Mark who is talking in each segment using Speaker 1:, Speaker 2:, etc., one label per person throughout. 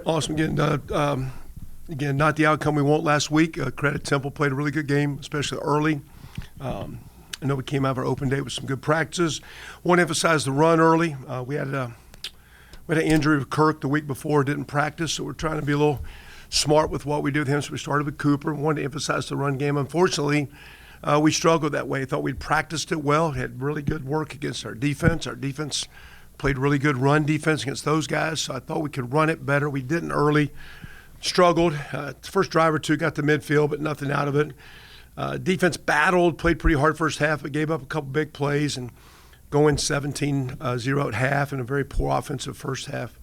Speaker 1: Awesome. Again, not the outcome we want last week. Credit Temple played a really good game, especially early. I know we came out of our open day with some good practices. Want to emphasize the run early. We had an injury with Kirk the week before, didn't practice, so we're trying to be a little smart with what we do with him. So we started with Cooper. Wanted to emphasize the run game. Unfortunately, we struggled that way. I thought we'd practiced it well. Had really good work against our defense. Our defense played really good run defense against those guys, so I thought we could run it better. We didn't early. Struggled. First drive or two got to midfield, but nothing out of it. Defense battled, played pretty hard first half, but gave up a couple big plays and going 17-0 at half in a very poor offensive first half.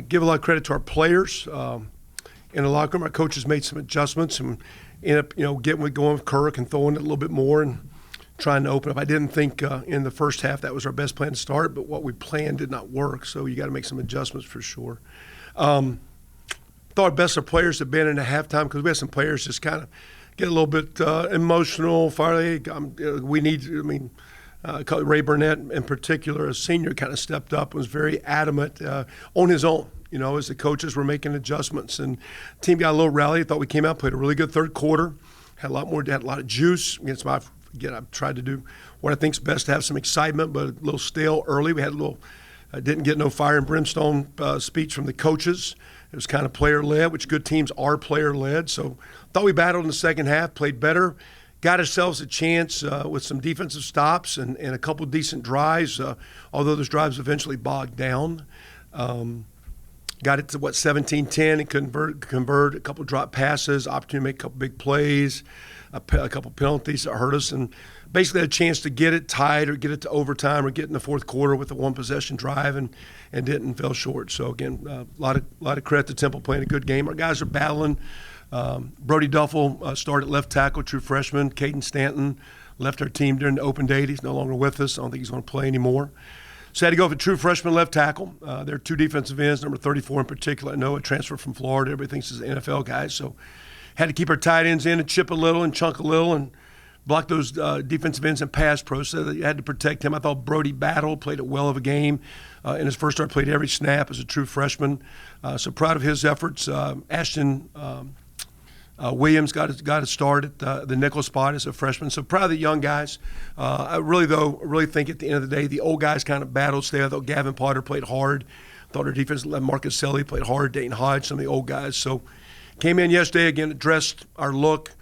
Speaker 1: Give a lot of credit to our players. In the locker room, our coaches made some adjustments and ended up, going with Kirk and throwing it a little bit more and trying to open up. I didn't think in the first half that was our best plan to start, but what we planned did not work, so you got to make some adjustments for sure. Thought our best of players have been in the halftime because we had some players just kind of get a little bit emotional. Finally, Ray Burnett in particular, a senior, kind of stepped up and was very adamant on his own, as the coaches were making adjustments. And the team got a little rally. I thought we came out, played a really good third quarter, had a lot of juice. I've tried to do what I think is best to have some excitement, but a little stale early. We had didn't get no fire and brimstone speech from the coaches. It was kind of player-led, which good teams are player-led. So thought we battled in the second half, played better, got ourselves a chance with some defensive stops and a couple decent drives, although those drives eventually bogged down. Got it to, 17-10 and convert a couple drop passes, opportunity to make a couple big plays, a couple penalties that hurt us, and basically had a chance to get it tied or get it to overtime or get in the fourth quarter with a one-possession drive and didn't, fell short. So, again, a lot of credit to Temple playing a good game. Our guys are battling. Brody Duffel started left tackle, true freshman. Caden Stanton left our team during the open day. He's no longer with us. I don't think he's going to play anymore. So I had to go for true freshman left tackle. There are two defensive ends, number 34 in particular. I know a transfer from Florida. Everybody thinks he's an NFL guy. So had to keep our tight ends in and chip a little and chunk a little and block those defensive ends and pass pro. So you had to protect him. I thought Brody battled, played a well of a game. In his first start, played every snap as a true freshman. So proud of his efforts. Ashton Williams got a start at the nickel spot as a freshman. So proud of the young guys. I really think at the end of the day, the old guys kind of battled. I thought Gavin Potter played hard. Thought our defense, Marcus Selly played hard. Dayton Hodge, some of the old guys. So came in yesterday, again, addressed our look.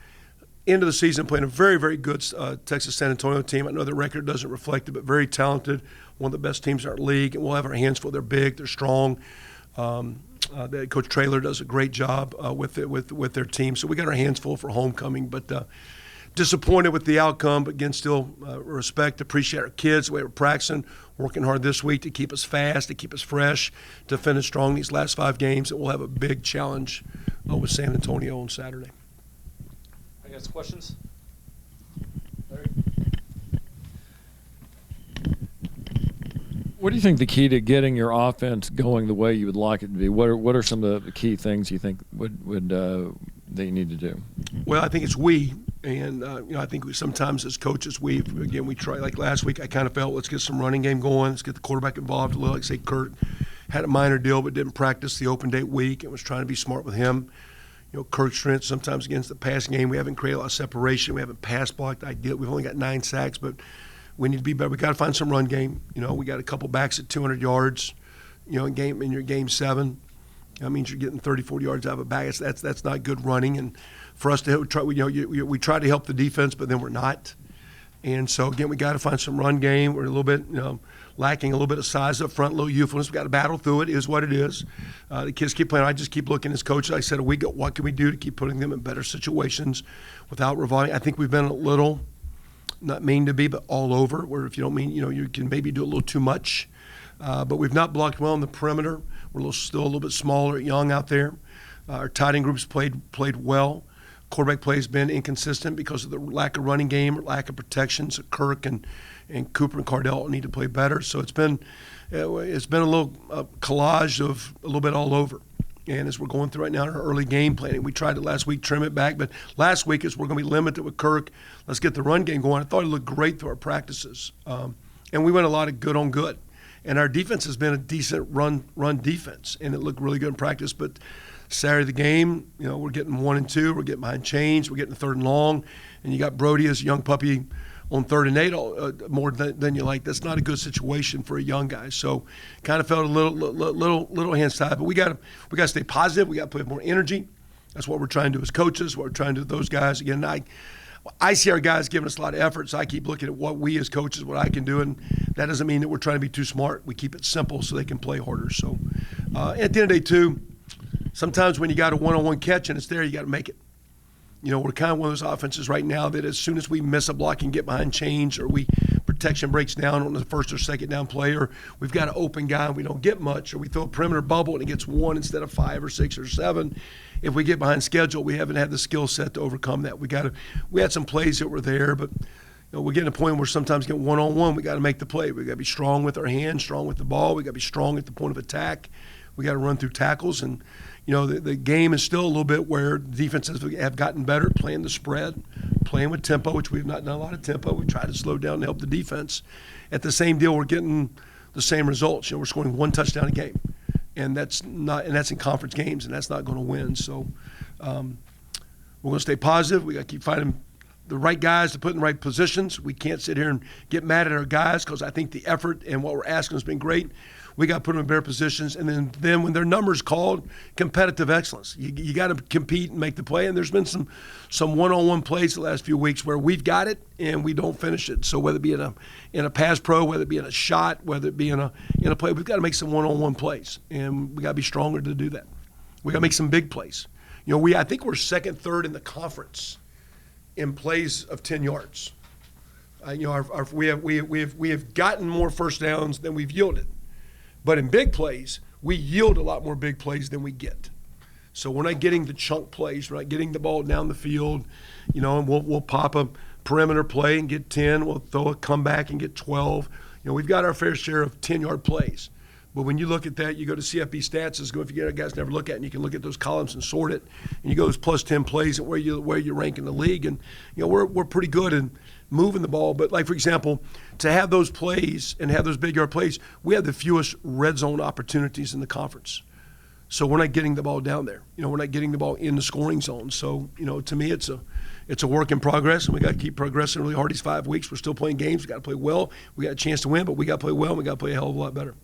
Speaker 1: End of the season, playing a very, very good Texas San Antonio team. I know the record doesn't reflect it, but very talented, one of the best teams in our league. And we'll have our hands full. They're big, they're strong. Coach Traylor does a great job with their team. So we got our hands full for homecoming, but disappointed with the outcome. But again, still respect, appreciate our kids, the way we're practicing, working hard this week to keep us fast, to keep us fresh, to finish strong these last 5 games. And we'll have a big challenge with San Antonio on Saturday.
Speaker 2: I guess questions? Larry?
Speaker 3: What do you think the key to getting your offense going the way you would like it to be? What are some of the key things you think would that you need to do?
Speaker 1: Well, I think it's and I think sometimes as coaches we try. Like last week, I kind of felt let's get some running game going, let's get the quarterback involved a little. Like say Kurt had a minor deal but didn't practice the open date week and was trying to be smart with him. Kirk's strength sometimes against the passing game. We haven't created a lot of separation. We haven't pass blocked ideal. We've only got 9 sacks, but we need to be better. We got to find some run game. We got a couple backs at 200 yards. In your game 7, that means you're getting 30, 40 yards out of a back. That's not good running. And for us to try, we try to help the defense, but then we're not. And so again, we got to find some run game. We're a little bit, lacking a little bit of size up front, a little youthfulness. We got to battle through it. It is what it is. The kids keep playing. I just keep looking as coaches. I said, what can we do to keep putting them in better situations without revolving? I think we've been a little, not mean to be, but all over. Where if you don't mean, you can maybe do a little too much. But we've not blocked well on the perimeter. We're still a little bit smaller, young out there. Our tight end groups played well. Quarterback play has been inconsistent because of the lack of running game, or lack of protection. So Kirk and Cooper and Cardell need to play better. So it's been a little collage of a little bit all over. And as we're going through right now in our early game planning, we tried to last week trim it back, but last week is we're going to be limited with Kirk. Let's get the run game going. I thought it looked great through our practices. And we went a lot of good on good. And our defense has been a decent run defense, and it looked really good in practice. But Saturday the game, we're getting 1 and 2, we're getting behind chains, we're getting 3rd and long, and you got Brody as a young puppy on 3rd and 8 more than you like. That's not a good situation for a young guy. So kind of felt a little hands tied. But we got to stay positive. We got to put more energy. That's what we're trying to do as coaches. What we're trying to do with those guys. Again, I see our guys giving us a lot of effort, so I keep looking at what we as coaches, what I can do, and that doesn't mean that we're trying to be too smart. We keep it simple so they can play harder. So at the end of the day, too, sometimes when you got a one-on-one catch and it's there, you got to make it. We're kind of one of those offenses right now that as soon as we miss a block and get behind chains, or protection breaks down on the first or second down play, or we've got an open guy and we don't get much, or we throw a perimeter bubble and it gets 1 instead of 5 or 6 or 7. If we get behind schedule, we haven't had the skill set to overcome that. We had some plays that were there, but we're getting to a point where sometimes get one-on-one, we got to make the play. We got to be strong with our hands, strong with the ball. We got to be strong at the point of attack. We got to run through tackles, and the game is still a little bit where defenses have gotten better playing the spread, playing with tempo, which we've not done a lot of tempo. We try to slow down and help the defense. At the same deal, we're getting the same results. We're scoring 1 touchdown a game, and that's in conference games, and that's not going to win. So we're going to stay positive. We got to keep finding the right guys to put in the right positions. We can't sit here and get mad at our guys, because I think the effort and what we're asking has been great. We got to put them in better positions, and then when their numbers called, competitive excellence. You got to compete and make the play. And there's been some one-on-one plays the last few weeks where we've got it and we don't finish it. So whether it be in a pass pro, whether it be in a shot, whether it be in a play, we've got to make some one-on-one plays, and we got to be stronger to do that. We got to make some big plays. I think we're 2nd, 3rd in the conference in plays of 10 yards. We have gotten more first downs than we've yielded. But in big plays, we yield a lot more big plays than we get. So we're not getting the chunk plays. We're not getting the ball down the field, and we'll pop a perimeter play and get 10. We'll throw a comeback and get 12. We've got our fair share of 10-yard plays. But when you look at that, you go to CFB stats. If you get our guys never look at it, and you can look at those columns and sort it, and you go those plus 10 plays and where you rank in the league. And we're pretty good in moving the ball. But like, for example, to have those plays and have those big yard plays, we have the fewest red zone opportunities in the conference. So we're not getting the ball down there. We're not getting the ball in the scoring zone. So to me, it's a work in progress, and we got to keep progressing really hard these 5 weeks. We're still playing games. We got to play well. We got a chance to win, but we got to play well, and we got to play a hell of a lot better.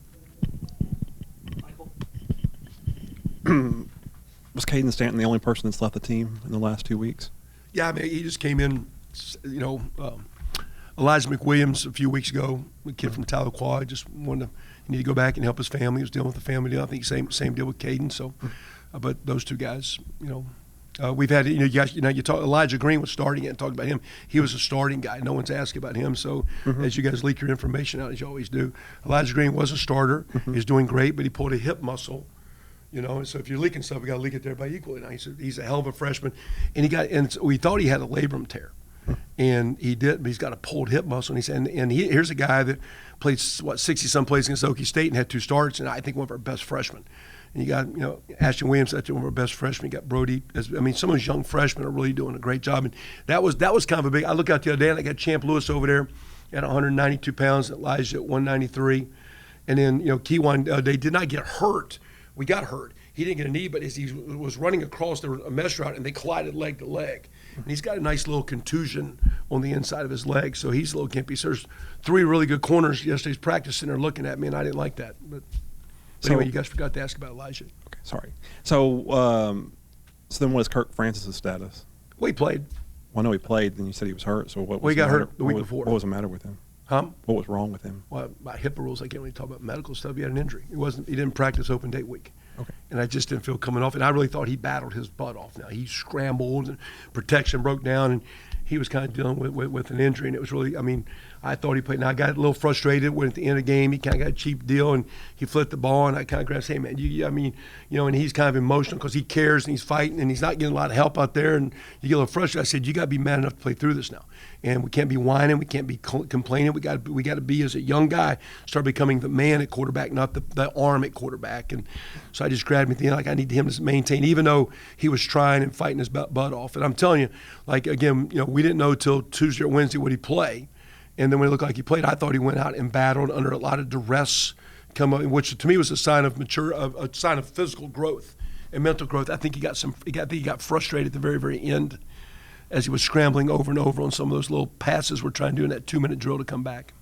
Speaker 4: Was Caden Stanton the only person that's left the team in the last 2 weeks?
Speaker 1: Yeah, he just came in. Elijah McWilliams a few weeks ago, a kid from Tahlequah, just wanted he needed to go back and help his family. He was dealing with the family deal. I think same deal with Caden. So, but those two guys, we've had you talk. Elijah Green was starting and talked about him. He was a starting guy. No one's asking about him. So as you guys leak your information out, as you always do, Elijah Green was a starter. He's doing great, but he pulled a hip muscle. So if you're leaking stuff, we got to leak it to everybody equally. Now he's a hell of a freshman, and we thought he had a labrum tear, and he did. But he's got a pulled hip muscle, and here's a guy that played 60-some plays against Okie State and had 2 starts, and I think one of our best freshmen. And you got Ashton Williams, that's one of our best freshmen. You got Brody. Some of those young freshmen are really doing a great job, and that was kind of a big. I look out the other day, and I got Champ Lewis over there at 192 pounds, Elijah at 193, and then Keywan. They did not get hurt. We got hurt. He didn't get a knee, but as he was running across a mesh route, and they collided leg to leg. And he's got a nice little contusion on the inside of his leg, so he's a little gimpy. So there's 3 really good corners yesterday's practice, and they're looking at me, and I didn't like that. But anyway, you guys forgot to ask about Elijah.
Speaker 4: Okay, sorry. So then what is Kirk Francis' status?
Speaker 1: Well, he played.
Speaker 4: Well, I know he played, then you said he was hurt. So what was
Speaker 1: Well, he got
Speaker 4: the matter?
Speaker 1: hurt the week before.
Speaker 4: What was the matter with him?
Speaker 1: Huh?
Speaker 4: What was wrong with him?
Speaker 1: Well, by HIPAA rules, I can't really talk about medical stuff. He had an injury. He didn't practice open date week.
Speaker 4: Okay.
Speaker 1: And I just didn't feel coming off. And I really thought he battled his butt off. Now, he scrambled and protection broke down, and he was kind of dealing with an injury. And it was really, I thought he played. Now, I got a little frustrated when at the end of the game, he kind of got a cheap deal, and he flipped the ball, and I kind of grabbed, hey, man, and he's kind of emotional because he cares, and he's fighting, and he's not getting a lot of help out there, and you get a little frustrated. I said, you got to be man enough to play through this now. And we can't be whining. We can't be complaining. We got to be, as a young guy, start becoming the man at quarterback, not the arm at quarterback. And so I just grabbed him at the end, I need him to maintain, even though he was trying and fighting his butt off. And I'm telling you, again, we didn't know till Tuesday or Wednesday would he play. And then when it looked like he played, I thought he went out and battled under a lot of duress come up, which to me was a sign of a sign of physical growth and mental growth. I think he got frustrated at the very, very end as he was scrambling over and over on some of those little passes we're trying to do in that 2-minute drill to come back.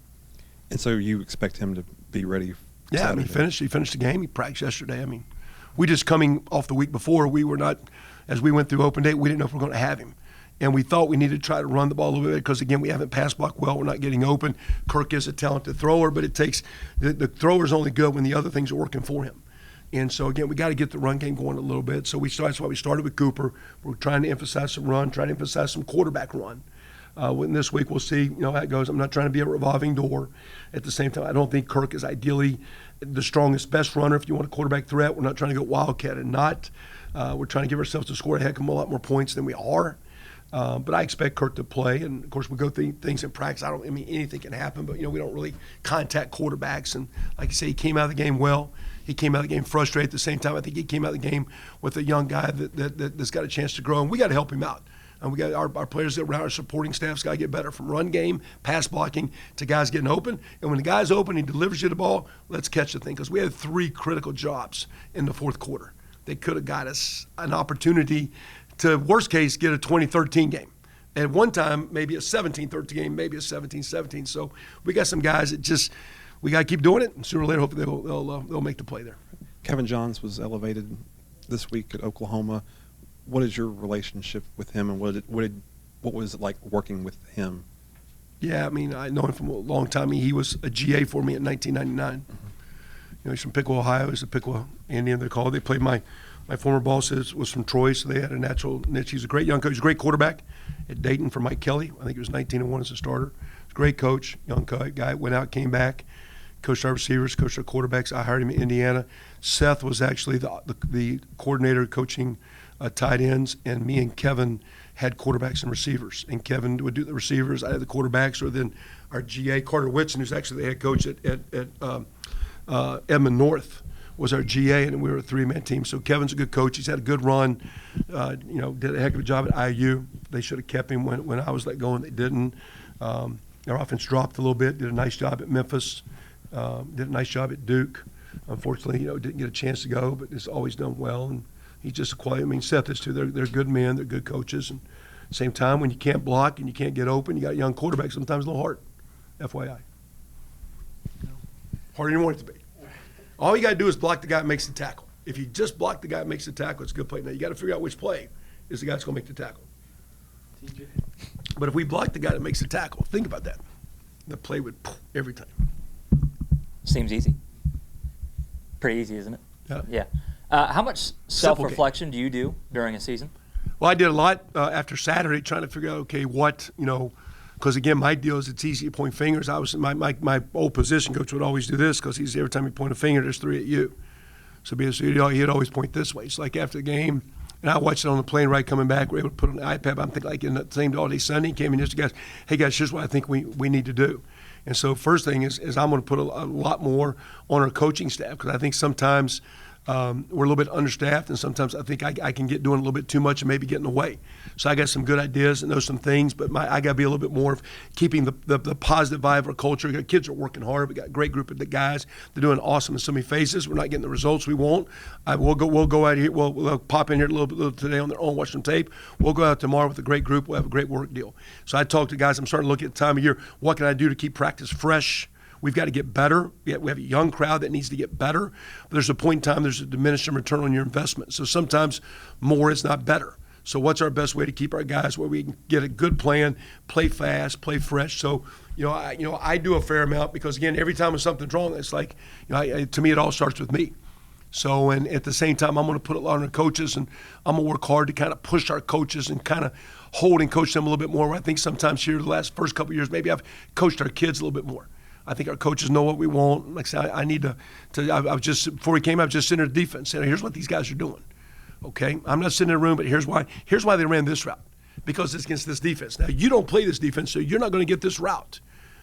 Speaker 4: And so you expect him to be ready?
Speaker 1: Yeah, I mean, he finished the game. He practiced yesterday. I mean, we just coming off the week before, we were not, as we went through open day, we didn't know if we were going to have him. And we thought we needed to try to run the ball a little bit because, again, we haven't pass blocked well. We're not getting open. Kirk is a talented thrower, but it takes the thrower's only good when the other things are working for him. And so, again, we got to get the run game going a little bit. So that's why we started with Cooper. We're trying to emphasize some run, trying to emphasize some quarterback run. This week we'll see, how it goes. I'm not trying to be a revolving door. At the same time, I don't think Kirk is ideally the strongest, best runner. If you want a quarterback threat, we're not trying to go wildcat and not. We're trying to give ourselves to score a heck of a lot more points than we are. But I expect Kirk to play, and of course we go through things in practice. Anything can happen, but we don't really contact quarterbacks. And like you say, he came out of the game well. He came out of the game frustrated. At the same time, I think he came out of the game with a young guy that's got a chance to grow, and we got to help him out. And we got our players around our supporting staff's got to get better from run game, pass blocking, to guys getting open. And when the guy's open, he delivers you the ball. Let's catch the thing, because we had 3 critical jobs in the fourth quarter. They could have got us an opportunity to, worst case, get a 20-13 game. At one time, maybe a 17-13 game, maybe a 17-17. So we got some guys that we got to keep doing it. And sooner or later, hopefully they'll make the play there.
Speaker 4: Kevin Johns was elevated this week at Oklahoma. What is your relationship with him, and what was it like working with him?
Speaker 1: Yeah, I mean, I know him from a long time. He was a GA for me in 1999. Mm-hmm. He's from Piqua, Ohio. He's a Piqua Indian, they call it. They played my former boss was from Troy, so they had a natural niche. He's a great young coach. He's a great quarterback at Dayton for Mike Kelly. I think he was 19-1 as a starter. He's a great coach, young guy. Went out, came back, coached our receivers, coached our quarterbacks. I hired him in Indiana. Seth was actually the coordinator coaching tight ends, and me and Kevin had quarterbacks and receivers. And Kevin would do the receivers. I had the quarterbacks, or then our GA, Carter Whitson, who's actually the head coach at Edmond North, was our GA, and we were a 3-man team. So Kevin's a good coach. He's had a good run. Did a heck of a job at IU. They should have kept him when I was let go, and they didn't. Our offense dropped a little bit. Did a nice job at Memphis. Did a nice job at Duke. Unfortunately, didn't get a chance to go, but has always done well. And he's just a quality. I mean, Seth is too. They're good men. They're good coaches. And at the same time, when you can't block and you can't get open, you got a young quarterback. Sometimes a little hard. FYI. Harder than you want it to be. All you got to do is block the guy that makes the tackle. If you just block the guy that makes the tackle, it's a good play. Now, you got to figure out which play is the guy that's going to make the tackle. TJ. But if we block the guy that makes the tackle, think about that. The play would every time.
Speaker 5: Seems easy. Pretty easy, isn't it?
Speaker 1: Yeah.
Speaker 5: How much self-reflection do you do during a season?
Speaker 1: Well, I did a lot after Saturday trying to figure out, okay, what, because again, my deal is it's easy to point fingers. I was my old position coach would always do this, because every time he point a finger, there's 3 at you. So he'd always point this way. It's like after the game, and I watched it on the plane ride coming back. We're able to put it on the iPad. I'm thinking like in the same all day Sunday, he came in just guys, hey guys, here's what I think we need to do. And so first thing is I'm going to put a lot more on our coaching staff, because I think sometimes we're a little bit understaffed, and sometimes I think I can get doing a little bit too much and maybe getting away. So I got some good ideas and know some things, but I got to be a little bit more of keeping the positive vibe of our culture. The kids are working hard. We got a great group of the guys. They're doing awesome in so many phases. We're not getting the results we want. We'll go out here. We'll pop in here a little today on their own, watch some tape. We'll go out tomorrow with a great group. We'll have a great work deal. So I talk to guys. I'm starting to look at the time of year. What can I do to keep practice fresh? We've got to get better. We have a young crowd that needs to get better. But there's a point in time, there's a diminishing return on your investment. So sometimes more is not better. So what's our best way to keep our guys where we can get a good plan, play fast, play fresh? So, I do a fair amount, because, again, every time something's wrong, it's like, to me, it all starts with me. So, and at the same time, I'm going to put a lot on our coaches, and I'm going to work hard to kind of push our coaches and kind of hold and coach them a little bit more. I think sometimes here the first couple of years, maybe I've coached our kids a little bit more. I think our coaches know what we want. Like I said, I need to I was just, before he came, I was just sitting in the defense saying, here's what these guys are doing. Okay? I'm not sitting in a room, but here's why they ran this route. Because it's against this defense. Now, you don't play this defense, so you're not going to get this route.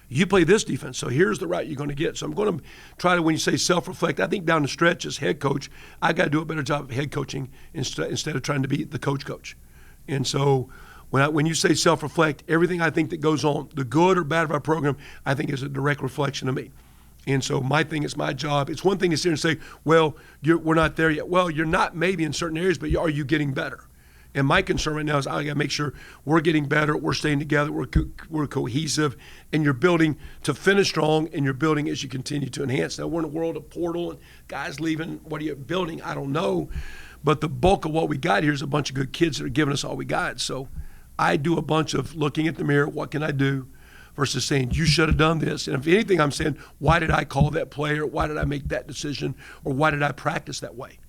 Speaker 1: You play this defense, so here's the route you're going to get. So I'm going to try to, when you say self-reflect, I think down the stretch as head coach, I got to do a better job of head coaching instead of trying to be the coach. And so when you say self-reflect, everything I think that goes on, the good or bad of our program, I think is a direct reflection of me. And so my thing is my job. It's one thing to sit here and say, well, we're not there yet. Well, you're not maybe in certain areas, but are you getting better? And my concern right now is I got to make sure we're getting better, we're staying together, we're cohesive, and you're building to finish strong, and you're building as you continue to enhance. Now, we're in a world of portal and guys leaving. What are you building? I don't know. But the bulk of what we got here is a bunch of good kids that are giving us all we got. So I do a bunch of looking at the mirror, what can I do, versus saying, you should have done this. And if anything, I'm saying, why did I call that play, or why did I make that decision, or why did I practice that way?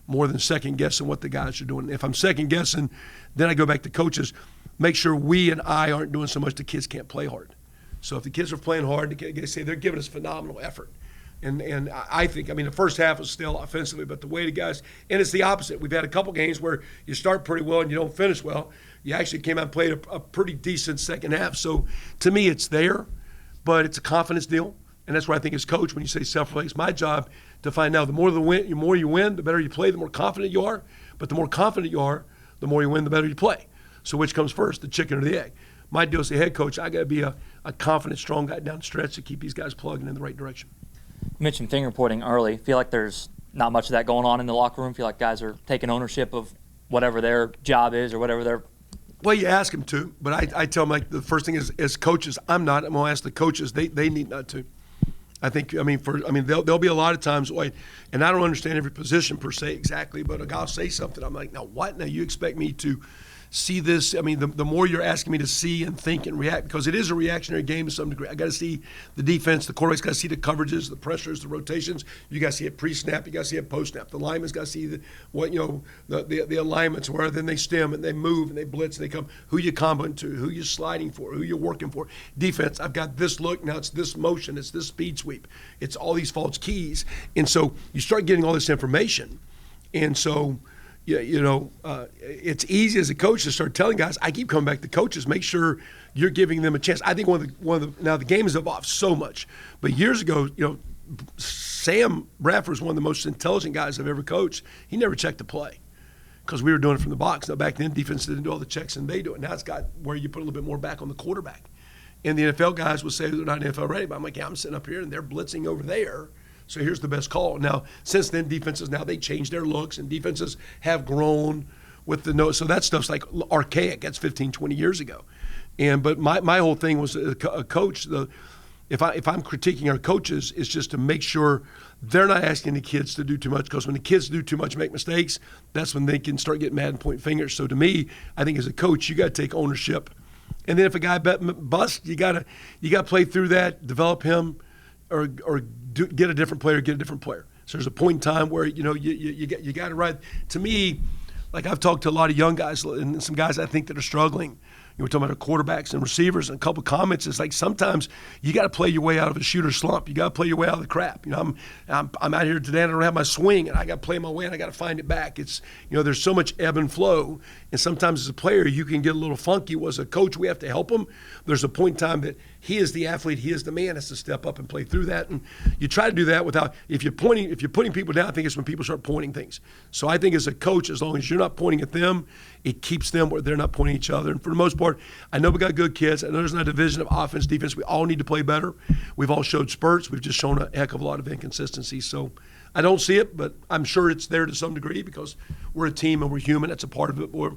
Speaker 1: More than second guessing what the guys are doing. If I'm second guessing, then I go back to coaches, make sure we and I aren't doing so much the kids can't play hard. So if the kids are playing hard, they say they're giving us phenomenal effort. And I think, the first half was still offensively, but the way the guys, and it's the opposite. We've had a couple games where you start pretty well and you don't finish well. You actually came out and played a pretty decent second half. So to me, it's there, but it's a confidence deal. And that's where I think as coach, when you say self-reliance, my job to find out the more you win, the better you play, the more confident you are. But the more confident you are, the more you win, the better you play. So which comes first, the chicken or the egg? My deal is the head coach, I got to be a confident, strong guy down the stretch to keep these guys plugging in the right direction.
Speaker 5: You mentioned finger pointing early. Feel like there's not much of that going on in the locker room? Feel like guys are taking ownership of whatever their job is or whatever their –
Speaker 1: well, you ask them to, but I tell them, like, the first thing is, as coaches, I'm going to ask the coaches, they need not to. I think, there'll be a lot of times, and I don't understand every position per se exactly, but a guy will say something. I'm like, now what? Now you expect me to see this? The more you're asking me to see and think and react, because it is a reactionary game to some degree. I got to see the defense, the quarterback's got to see the coverages, the pressures, the rotations. You got to see it pre-snap. You got to see it post-snap. The lineman's got to see the alignments where then they stem and they move and they blitz and they come. Who you comboing to? Who you sliding for? Who you working for? Defense. I've got this look now. It's this motion. It's this speed sweep. It's all these false keys. And so you start getting all this information, and so. It's easy as a coach to start telling guys. I keep coming back to coaches. Make sure you're giving them a chance. I think now the game has evolved so much, but years ago, Sam Bradford was one of the most intelligent guys I've ever coached. He never checked the play because we were doing it from the box. Now back then, defense didn't do all the checks and they do it. Now it's got where you put a little bit more back on the quarterback. And the NFL guys would say they're not NFL ready, but I'm like, yeah, I'm sitting up here and they're blitzing over there. So here's the best call. Now, since then, defenses, now they change their looks, and defenses have grown with the nose. So that stuff's like archaic. That's 15, 20 years ago. But my whole thing was a coach, if I'm critiquing our coaches, it's just to make sure they're not asking the kids to do too much, because when the kids do too much, make mistakes, that's when they can start getting mad and point fingers. So to me, I think as a coach, you got to take ownership. And then if a guy busts, you got to play through that, develop him, or get a different player, So there's a point in time where you got to ride. To me, like I've talked to a lot of young guys and some guys I think that are struggling. We're talking about our quarterbacks and receivers, and a couple of comments. It's like sometimes you got to play your way out of a shooter slump. You got to play your way out of the crap. I'm out here today and I don't have my swing, and I got to play my way and I got to find it back. It's there's so much ebb and flow, and sometimes as a player you can get a little funky. As a coach, we have to help him. There's a point in time that he is the athlete, he is the man, has to step up and play through that. And you try to do that without if you're putting people down. I think it's when people start pointing things. So I think as a coach, as long as you're not pointing at them, it keeps them where they're not pointing at each other. And for the most part, I know we got good kids. I know there's not a division of offense, defense. We all need to play better. We've all showed spurts. We've just shown a heck of a lot of inconsistency. So I don't see it, but I'm sure it's there to some degree because we're a team and we're human. That's a part of it. We're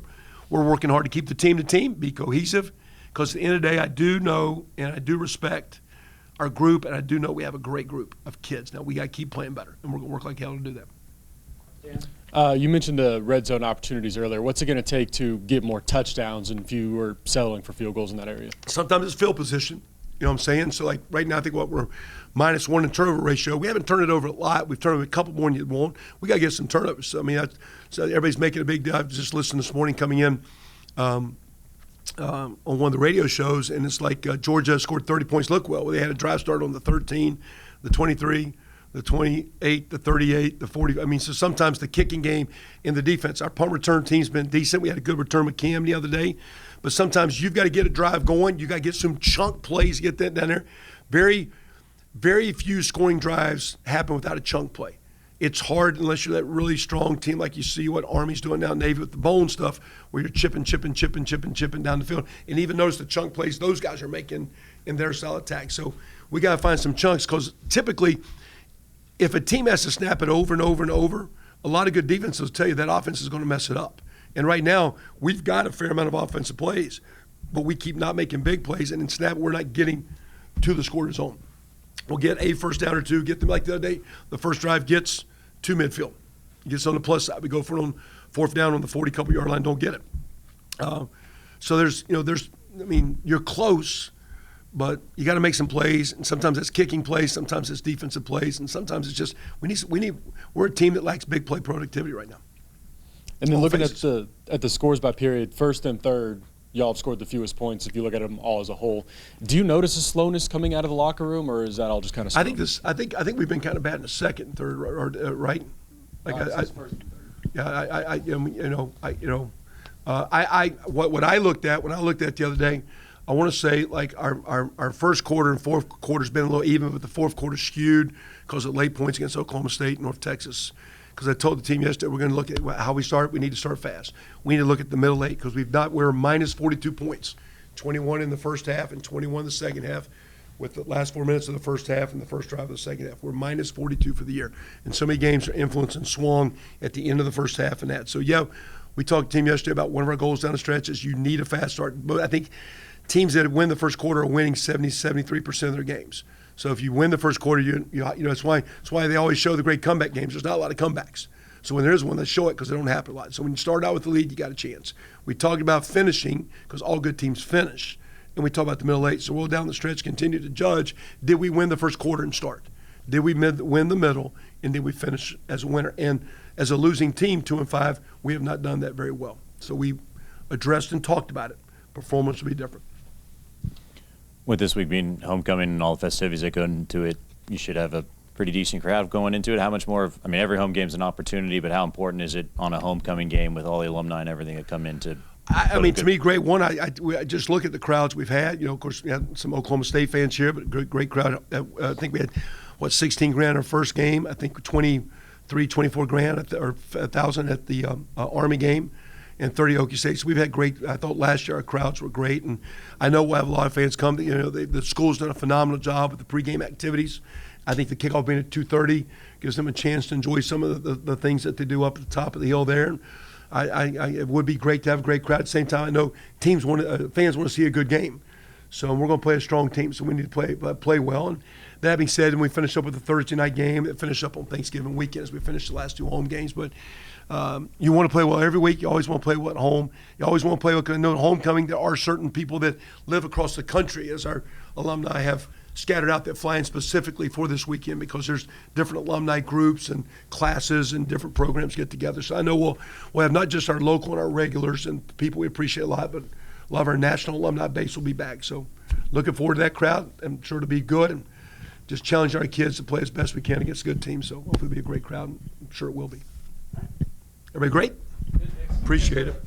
Speaker 1: working hard to keep the team, be cohesive. Because at the end of the day, I do know and I do respect our group, and I do know we have a great group of kids. Now, we got to keep playing better, and we're going to work like hell to do that.
Speaker 6: You mentioned the red zone opportunities earlier. What's it going to take to get more touchdowns and if you were settling for field goals in that area? Sometimes
Speaker 1: it's field position. You know what I'm saying? So, like, right now I think we're -1 in turnover ratio. We haven't turned it over a lot. We've turned it over a couple more than you want. We got to get some turnovers. So, so everybody's making a big deal. I just listened this morning coming in on one of the radio shows, and it's like Georgia scored 30 points. Look, well, they had a drive start on the 13, the 23, the 28, the 38, the 40. So sometimes the kicking game and the defense. Our punt return team's been decent. We had a good return with Cam the other day. But sometimes you've got to get a drive going. You got to get some chunk plays, get that down there. Very, very few scoring drives happen without a chunk play. It's hard unless you're that really strong team like you see what Army's doing now, Navy with the bone stuff, where you're chipping down the field. And even notice the chunk plays those guys are making, in their style attack. So we got to find some chunks because typically if a team has to snap it over and over and over, a lot of good defenses will tell you that offense is going to mess it up. And right now, we've got a fair amount of offensive plays, but we keep not making big plays, and in snap, we're not getting to the scorer's zone. We'll get a first down or two, get them like the other day. The first drive gets to midfield. Gets on the plus side. We go for it on fourth down on the 40-couple-yard line, don't get it. So you're close, but you got to make some plays, and sometimes it's kicking plays, sometimes it's defensive plays, and sometimes it's just we're a team that lacks big play productivity right now.
Speaker 6: And then
Speaker 1: All
Speaker 6: looking
Speaker 1: phases.
Speaker 6: at the scores by period, first and third, y'all have scored the fewest points if you look at them all as a whole. Do you notice a slowness coming out of the locker room, or is that all just kind of?
Speaker 1: I think we've been kind of bad in the second and third, right? Like what I looked at when I looked at the other day, I want to say like our first quarter and fourth quarter's been a little even, but the fourth quarter skewed because of late points against Oklahoma State, North Texas. Because I told the team yesterday we're going to look at how we start. We need to start fast. We need to look at the middle eight because we're minus 42 points, 21 in the first half and 21 in the second half. With the last 4 minutes of the first half and the first drive of the second half, we're minus 42 for the year. And so many games are influenced and swung at the end of the first half and that. So yeah, we talked to the team yesterday about one of our goals down the stretch is you need a fast start. But I think teams that win the first quarter are winning 73% of their games. So if you win the first quarter, you know it's why they always show the great comeback games. There's not a lot of comebacks. So when there is one, they show it because they don't happen a lot. So when you start out with the lead, you got a chance. We talked about finishing because all good teams finish, and we talk about the middle eight. So we'll down the stretch continue to judge: did we win the first quarter and start? Did we win the middle, and did we finish as a winner? And as a losing team, 2-5, we have not done that very well. So we addressed and talked about it. Performance will be different.
Speaker 7: With this week being homecoming and all the festivities that go into it, you should have a pretty decent crowd going into it. How much more every home game's an opportunity, but how important is it on a homecoming game with all the alumni and everything that come into?
Speaker 1: To me, great. One, I just look at the crowds we've had. Of course, we had some Oklahoma State fans here, but great crowd. I think we had, 16 grand our first game. I think 24 grand or 1,000 at the Army game. And 30 Okie State. So we've had great. I thought last year our crowds were great, and I know we'll have a lot of fans come. The school's done a phenomenal job with the pregame activities. I think the kickoff being at 2:30 gives them a chance to enjoy some of the things that they do up at the top of the hill there. And it would be great to have a great crowd. At the same time, I know fans want to see a good game. So we're going to play a strong team. So we need to play well. And that being said, and we finished up with a Thursday night game that finished up on Thanksgiving weekend as we finished the last two home games. But you want to play well every week. You always want to play well at home. You always want to play well. I know at homecoming there are certain people that live across the country, as our alumni have scattered out, that fly in specifically for this weekend because there's different alumni groups and classes and different programs get together. So I know we'll have not just our local and our regulars and people we appreciate a lot, but a lot of our national alumni base will be back. So looking forward to that crowd. I'm sure it'll be good, and just challenge our kids to play as best we can against a good team. So hopefully it'll be a great crowd. I'm sure it will be. Everybody great? Appreciate it.